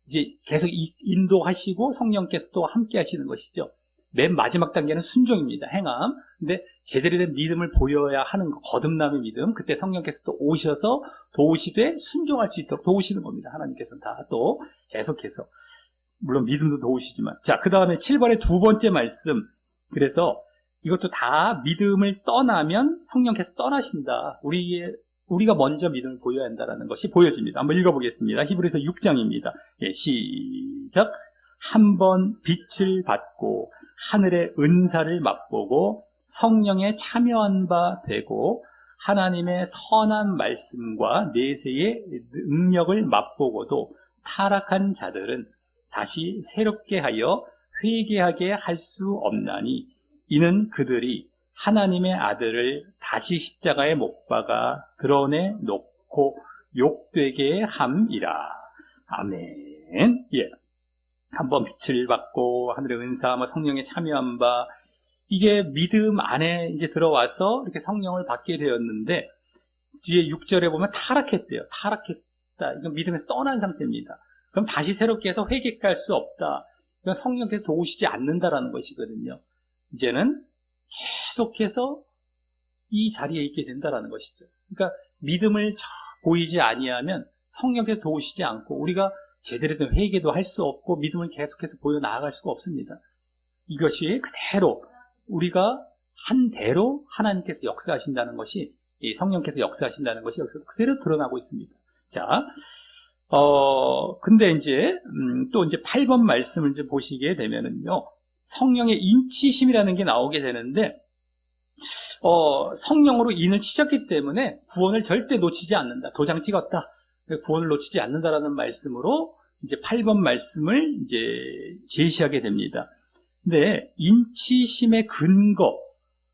이제 계속 인도하시고 성령께서 또 함께 하시는 것이죠. 맨 마지막 단계는 순종입니다. 행함. 근데 제대로 된 믿음을 보여야 하는 거, 거듭남의 믿음. 그때 성령께서 또 오셔서 도우시되 순종할 수 있도록 도우시는 겁니다. 하나님께서는 다 또 계속해서. 물론 믿음도 도우시지만. 자, 그 다음에 7번의 두 번째 말씀. 그래서 이것도 다 믿음을 떠나면 성령께서 떠나신다. 우리가 먼저 믿음을 보여야 한다는 것이 보여집니다. 한번 읽어보겠습니다. 히브리서 6장입니다. 예, 시작. 한번 빛을 받고 하늘의 은사를 맛보고 성령에 참여한 바 되고 하나님의 선한 말씀과 내세의 능력을 맛보고도 타락한 자들은 다시 새롭게 하여 회개하게 할 수 없나니 이는 그들이 하나님의 아들을 다시 십자가에 못 박아 드러내 놓고 욕되게 함이라. 아멘. 예. 한번 빛을 받고 하늘의 은사, 성령에 참여한 바, 이게 믿음 안에 이제 들어와서 이렇게 성령을 받게 되었는데, 뒤에 6절에 보면 타락했대요. 타락했다. 이건 믿음에서 떠난 상태입니다. 그럼 다시 새롭게 해서 회개할 수 없다. 이건 성령께서 도우시지 않는다라는 것이거든요. 이제는 계속해서 이 자리에 있게 된다라는 것이죠. 그러니까 믿음을 보이지 아니하면 성령께서 도우시지 않고 우리가 제대로 된 회개도 할 수 없고 믿음을 계속해서 보여 나아갈 수가 없습니다. 이것이 그대로 우리가 한 대로 하나님께서 역사하신다는 것이, 이 성령께서 역사하신다는 것이 여기서 그대로 드러나고 있습니다. 자, 근데 이제 또 이제 8번 말씀을 이제 보시게 되면은요, 성령의 인치심이라는 게 나오게 되는데, 성령으로 인을 치셨기 때문에 구원을 절대 놓치지 않는다. 도장 찍었다. 구원을 놓치지 않는다라는 말씀으로 이제 8번 말씀을 이제 제시하게 됩니다. 근데 인치심의 근거,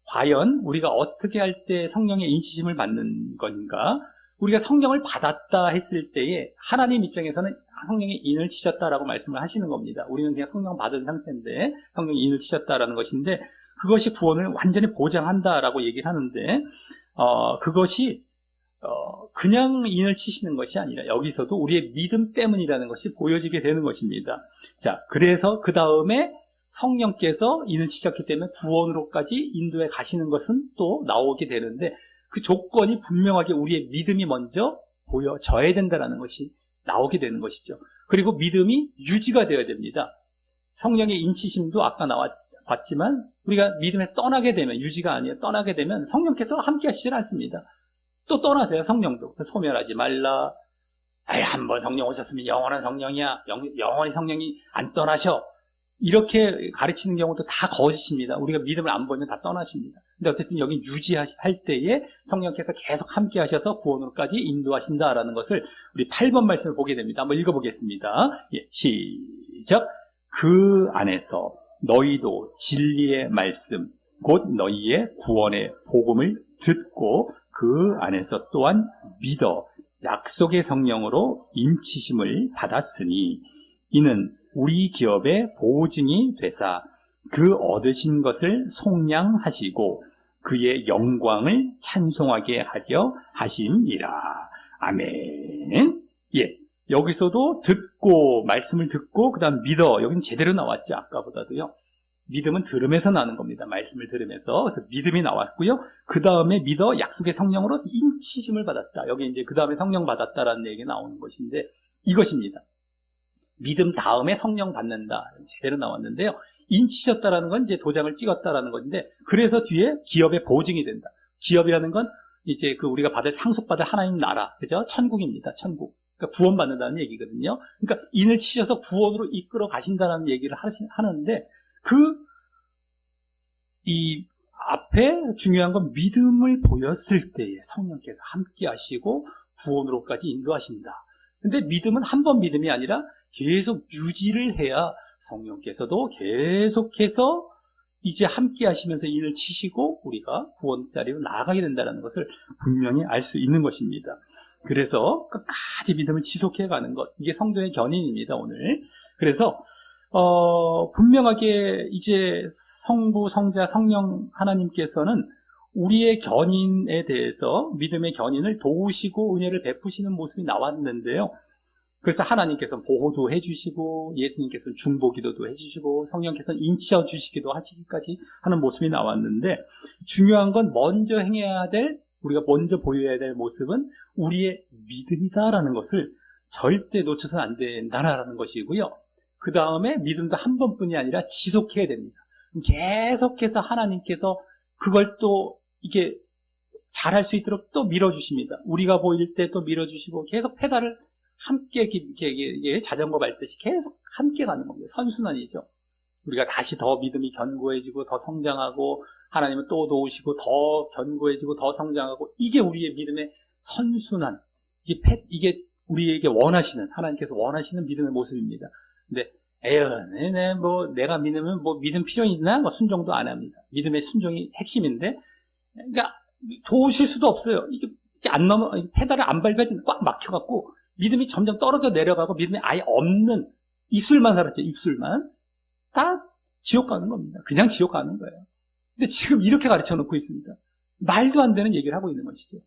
과연 우리가 어떻게 할 때 성령의 인치심을 받는 건가? 우리가 성령을 받았다 했을 때에 하나님 입장에서는 성령의 인을 치셨다라고 말씀을 하시는 겁니다. 우리는 그냥 성령 받은 상태인데 성령의 인을 치셨다라는 것인데, 그것이 구원을 완전히 보장한다라고 얘기를 하는데, 그것이 그냥 인을 치시는 것이 아니라 여기서도 우리의 믿음 때문이라는 것이 보여지게 되는 것입니다. 자, 그래서 그 다음에 성령께서 인을 치셨기 때문에 구원으로까지 인도해 가시는 것은 또 나오게 되는데, 그 조건이 분명하게 우리의 믿음이 먼저 보여져야 된다는 것이 나오게 되는 것이죠. 그리고 믿음이 유지가 되어야 됩니다. 성령의 인치심도 아까 봤지만 우리가 믿음에서 떠나게 되면, 유지가 아니라 떠나게 되면 성령께서 함께 하시질 않습니다. 또 떠나세요. 성령도. 소멸하지 말라. 한번 성령 오셨으면 영원한 성령이야. 영원히 성령이 안 떠나셔. 이렇게 가르치는 경우도 다 거짓입니다. 우리가 믿음을 안 보면 다 떠나십니다. 근데 어쨌든 여기 유지할 때에 성령께서 계속 함께 하셔서 구원으로까지 인도하신다라는 것을 우리 8번 말씀을 보게 됩니다. 한번 읽어보겠습니다. 예, 시작. 그 안에서 너희도 진리의 말씀, 곧 너희의 구원의 복음을 듣고 그 안에서 또한 믿어 약속의 성령으로 인치심을 받았으니 이는 우리 기업의 보증이 되사 그 얻으신 것을 속량하시고 그의 영광을 찬송하게 하려 하심이라. 아멘. 예, 여기서도 듣고, 말씀을 듣고 그 다음 믿어. 여기는 제대로 나왔죠. 아까보다도요. 믿음은 들음에서 나는 겁니다. 말씀을 들으면서. 그래서 믿음이 나왔고요. 그 다음에 믿어 약속의 성령으로 인치심을 받았다. 여기 이제 그 다음에 성령 받았다라는 얘기가 나오는 것인데, 이것입니다. 믿음 다음에 성령 받는다. 제대로 나왔는데요. 인치셨다라는 건 이제 도장을 찍었다라는 건데, 그래서 뒤에 기업의 보증이 된다. 기업이라는 건 이제 그 우리가 상속받을 하나님 나라, 그죠? 천국입니다. 천국. 그러니까 구원받는다는 얘기거든요. 그러니까 인을 치셔서 구원으로 이끌어 가신다는 얘기를 하는데, 이 앞에 중요한 건 믿음을 보였을 때에 성령께서 함께 하시고 구원으로까지 인도하신다. 근데 믿음은 한 번 믿음이 아니라 계속 유지를 해야 성령께서도 계속해서 이제 함께 하시면서 인을 치시고 우리가 구원 자리로 나아가게 된다는 것을 분명히 알 수 있는 것입니다. 그래서 끝까지 믿음을 지속해 가는 것, 이게 성도의 견인입니다, 오늘. 그래서 분명하게 이제 성부, 성자, 성령 하나님께서는 우리의 견인에 대해서 믿음의 견인을 도우시고 은혜를 베푸시는 모습이 나왔는데요. 그래서 하나님께서는 보호도 해주시고 예수님께서는 중보기도도 해주시고 성령께서는 인치어 주시기도 하시기까지 하는 모습이 나왔는데, 중요한 건 먼저 행해야 될, 우리가 먼저 보여야 될 모습은 우리의 믿음이다라는 것을 절대 놓쳐서는 안 된다라는 것이고요. 그 다음에 믿음도 한 번뿐이 아니라 지속해야 됩니다. 계속해서 하나님께서 그걸 또 이게 잘할 수 있도록 또 밀어주십니다. 우리가 보일 때 또 밀어주시고 계속 페달을 함께 이게 자전거 밟듯이 계속 함께 가는 겁니다. 선순환이죠. 우리가 다시 더 믿음이 견고해지고 더 성장하고 하나님은 또 도우시고 더 견고해지고 더 성장하고 이게 우리의 믿음의 선순환. 이게 우리에게 원하시는 하나님께서 원하시는 믿음의 모습입니다. 근데 내가 믿으면 믿음 필요 있나? 순종도 안 합니다. 믿음의 순종이 핵심인데 그러니까 도우실 수도 없어요. 이게 안 페달을 안 밟아지는 꽉 막혀갖고 믿음이 점점 떨어져 내려가고 믿음이 아예 없는 입술만 살았죠. 입술만. 다 지옥 가는 겁니다. 그냥 지옥 가는 거예요. 근데 지금 이렇게 가르쳐 놓고 있습니다. 말도 안 되는 얘기를 하고 있는 것이죠.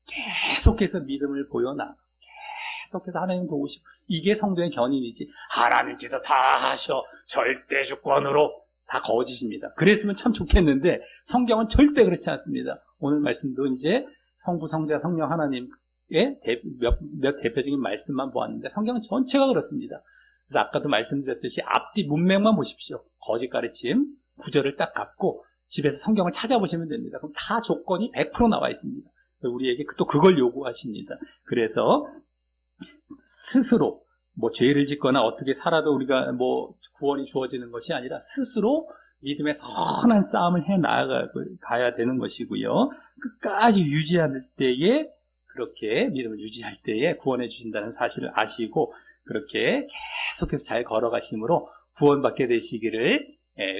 계속해서 믿음을 보여나. 계속해서 하나님 도우시고. 이게 성도의 견인이지. 하나님께서 다 하셔. 절대 주권으로. 다 거짓입니다. 그랬으면 참 좋겠는데 성경은 절대 그렇지 않습니다. 오늘 말씀도 이제 성부, 성자, 성령 하나님의 몇 대표적인 말씀만 보았는데 성경은 전체가 그렇습니다. 그래서 아까도 말씀드렸듯이 앞뒤 문맥만 보십시오. 거짓 가르침 구절을 딱 갖고 집에서 성경을 찾아보시면 됩니다. 그럼 다 조건이 100% 나와 있습니다. 우리에게 또 그걸 요구하십니다. 그래서 스스로 죄를 짓거나 어떻게 살아도 우리가 구원이 주어지는 것이 아니라 스스로 믿음의 선한 싸움을 해 나가야 되는 것이고요. 끝까지 유지할 때에 그렇게 믿음을 유지할 때에 구원해 주신다는 사실을 아시고 그렇게 계속해서 잘 걸어가심으로 구원받게 되시기를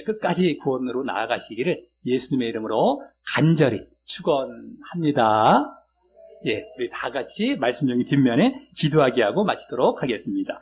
끝까지 구원으로 나아가시기를 예수님의 이름으로 간절히 축원합니다. 우리 다 같이 말씀 정리 뒷면에 기도하게 하고 마치도록 하겠습니다.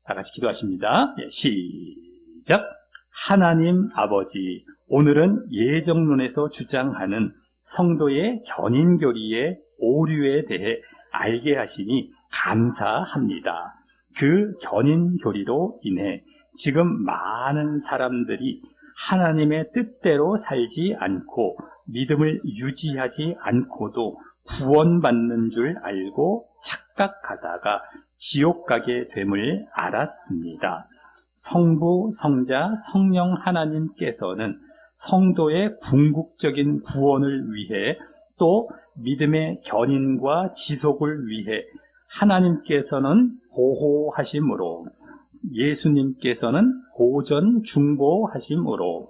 다 같이 기도하십니다. 시작. 하나님 아버지, 오늘은 예정론에서 주장하는 성도의 견인교리의 오류에 대해 알게 하시니 감사합니다. 그 견인교리로 인해 지금 많은 사람들이 하나님의 뜻대로 살지 않고 믿음을 유지하지 않고도 구원받는 줄 알고 착각하다가 지옥 가게 됨을 알았습니다. 성부, 성자, 성령 하나님께서는 성도의 궁극적인 구원을 위해 또 믿음의 견인과 지속을 위해 하나님께서는 보호하심으로 예수님께서는 보전 중보하심으로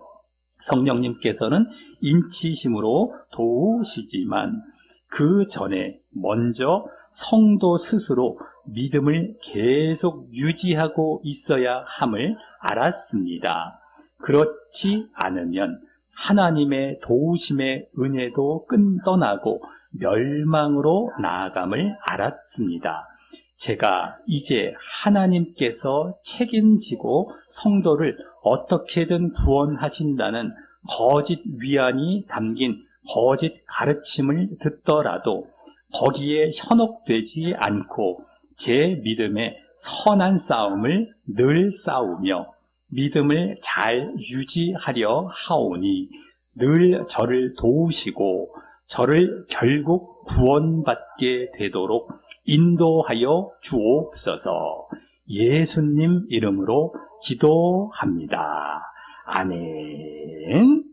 성령님께서는 인치심으로 도우시지만 그 전에 먼저 성도 스스로 믿음을 계속 유지하고 있어야 함을 알았습니다. 그렇지 않으면 하나님의 도우심의 은혜도 떠나고 멸망으로 나아감을 알았습니다. 제가 이제 하나님께서 책임지고 성도를 어떻게든 구원하신다는 거짓 위안이 담긴 거짓 가르침을 듣더라도 거기에 현혹되지 않고 제 믿음의 선한 싸움을 늘 싸우며 믿음을 잘 유지하려 하오니 늘 저를 도우시고 저를 결국 구원받게 되도록 인도하여 주옵소서. 예수님 이름으로 기도합니다. 아멘.